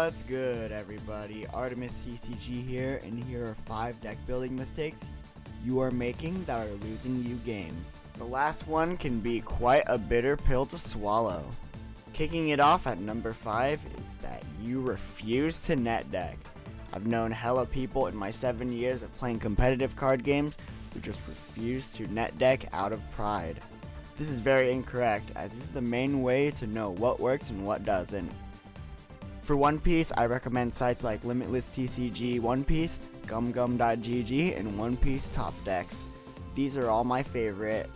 What's good, everybody? Artemis TCG here, and here are 5 deck building mistakes you are making that are losing you games. The last one can be quite a bitter pill to swallow. Kicking it off at number 5 is that you refuse to net deck. I've known hella people in my 7 years of playing competitive card games who just refuse to net deck out of pride. This is very incorrect, as this is the main way to know what works and what doesn't. For One Piece, I recommend sites like Limitless TCG One Piece, GumGum.gg, and One Piece Top Decks. These are all my favorite.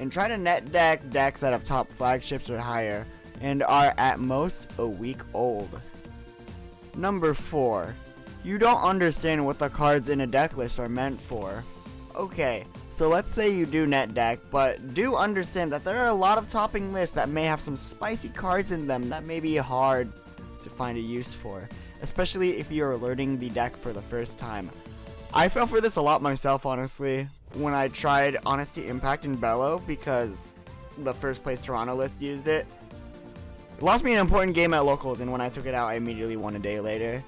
And try to net deck decks that have top flagships or higher, and are at most a week old. Number 4. You don't understand what the cards in a deck list are meant for. Okay, so let's say you do net deck, but do understand that there are a lot of topping lists that may have some spicy cards in them that may be hard to find a use for, especially if you're learning the deck for the first time. I fell for this a lot myself, honestly, when I tried Honesty Impact and Bellow, because the first place Toronto list used it. It lost me an important game at locals, and when I took it out, I immediately won a day later.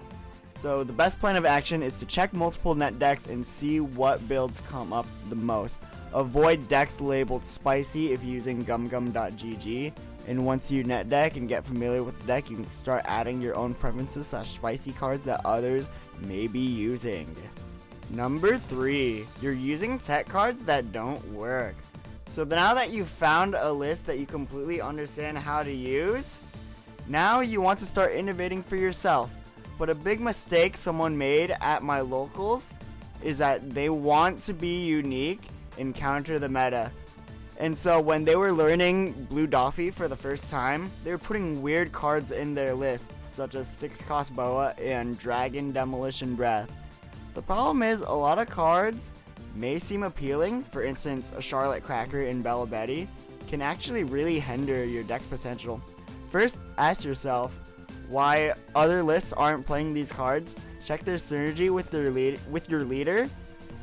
So the best plan of action is to check multiple net decks and see what builds come up the most. Avoid decks labeled spicy if using gumgum.gg, and once you net deck and get familiar with the deck, you can start adding your own preferences / spicy cards that others may be using. Number 3, you're using tech cards that don't work. So now that you've found a list that you completely understand how to use, now you want to start innovating for yourself. But a big mistake someone made at my locals is that they want to be unique and counter the meta. And so when they were learning Blue Doffy for the first time, they were putting weird cards in their list, such as 6-cost Boa and Dragon Demolition Breath. The problem is, a lot of cards may seem appealing, for instance a Charlotte Cracker in Bella Betty, can actually really hinder your deck's potential. First, ask yourself why other lists aren't playing these cards. Check their synergy with your leader.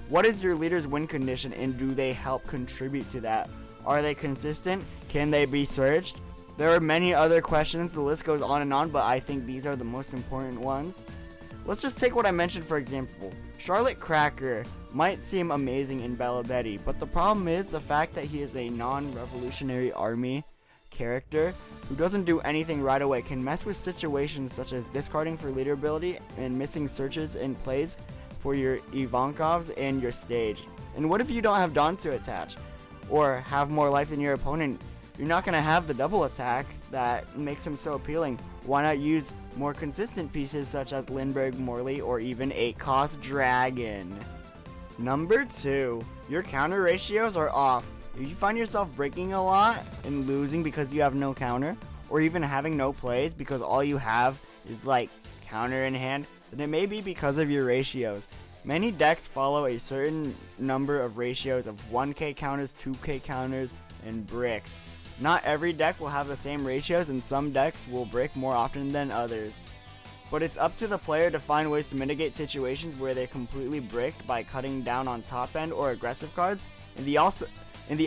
What is your leader's win condition, and do they help contribute to that? Are they consistent? Can they be searched? There are many other questions, the list goes on, but I think these are the most important ones. Let's just take what I mentioned for example. Charlotte Cracker might seem amazing in Bella Betty, but the problem is the fact that he is a non-revolutionary army character who doesn't do anything right away can mess with situations such as discarding for leader ability and missing searches and plays for your Ivankovs and your stage. And what if you don't have Dawn to attach, or have more life than your opponent? You're not going to have the double attack that makes him so appealing. Why not use more consistent pieces such as Lindbergh Morley or even 8-cost Dragon? Number 2, your counter ratios are off. If you find yourself breaking a lot and losing because you have no counter, or even having no plays because all you have is like counter in hand, then it may be because of your ratios. Many decks follow a certain number of ratios of 1k counters, 2k counters, and bricks. Not every deck will have the same ratios, and some decks will brick more often than others. But it's up to the player to find ways to mitigate situations where they're completely bricked by cutting down on top end or aggressive cards, and the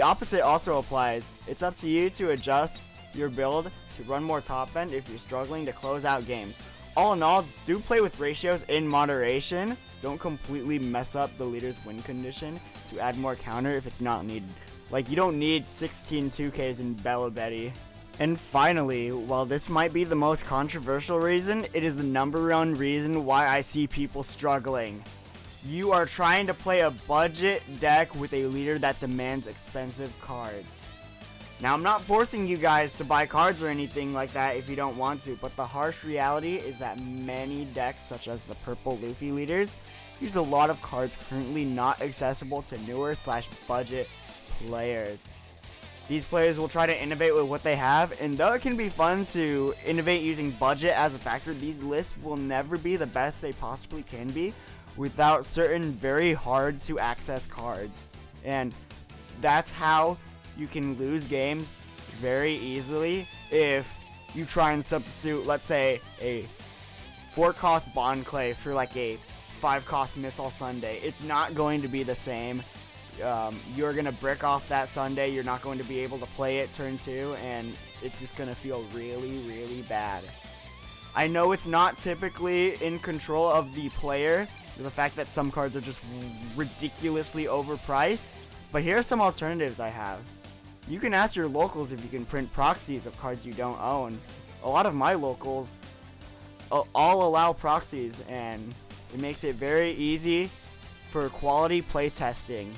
opposite also applies. It's up to you to adjust your build to run more top end if you're struggling to close out games. All in all, do play with ratios in moderation. Don't completely mess up the leader's win condition to add more counter if it's not needed. Like, you don't need 16 2Ks in Bella Betty. And finally, while this might be the most controversial reason, it is the number 1 reason why I see people struggling. You are trying to play a budget deck with a leader that demands expensive cards. Now, I'm not forcing you guys to buy cards or anything like that if you don't want to, but the harsh reality is that many decks, such as the purple Luffy leaders, use a lot of cards currently not accessible to newer / budget players. These players will try to innovate with what they have, and though it can be fun to innovate using budget as a factor, these lists will never be the best they possibly can be without certain very hard to access cards. And that's how you can lose games very easily if you try and substitute, let's say, a 4-cost Bond Clay for like a 5-cost Missile Sunday. It's not going to be the same. You're going to brick off that Sunday. You're not going to be able to play it turn 2, and it's just going to feel really, really bad. I know it's not typically in control of the player, the fact that some cards are just ridiculously overpriced, but here are some alternatives I have. You can ask your locals if you can print proxies of cards you don't own. A lot of my locals all allow proxies, and it makes it very easy for quality playtesting.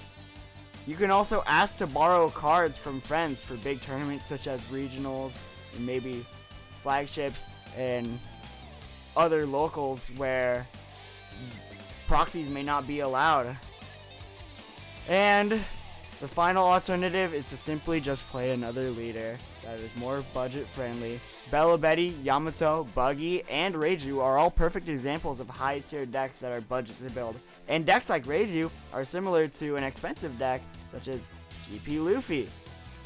You can also ask to borrow cards from friends for big tournaments such as regionals and maybe flagships and other locals where proxies may not be allowed. And the final alternative is to simply just play another leader that is more budget friendly. Bella Betty, Yamato, Buggy, and Reiju are all perfect examples of high tier decks that are budget to build. And decks like Reiju are similar to an expensive deck such as GP Luffy.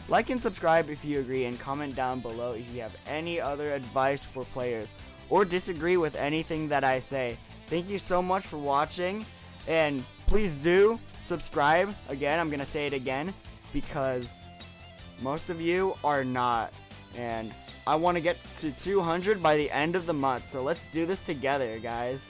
Like and subscribe if you agree, and comment down below if you have any other advice for players or disagree with anything that I say. Thank you so much for watching, and please do subscribe. Again, I'm gonna say it again because most of you are not, and I want to get to 200 by the end of the month, so let's do this together, guys.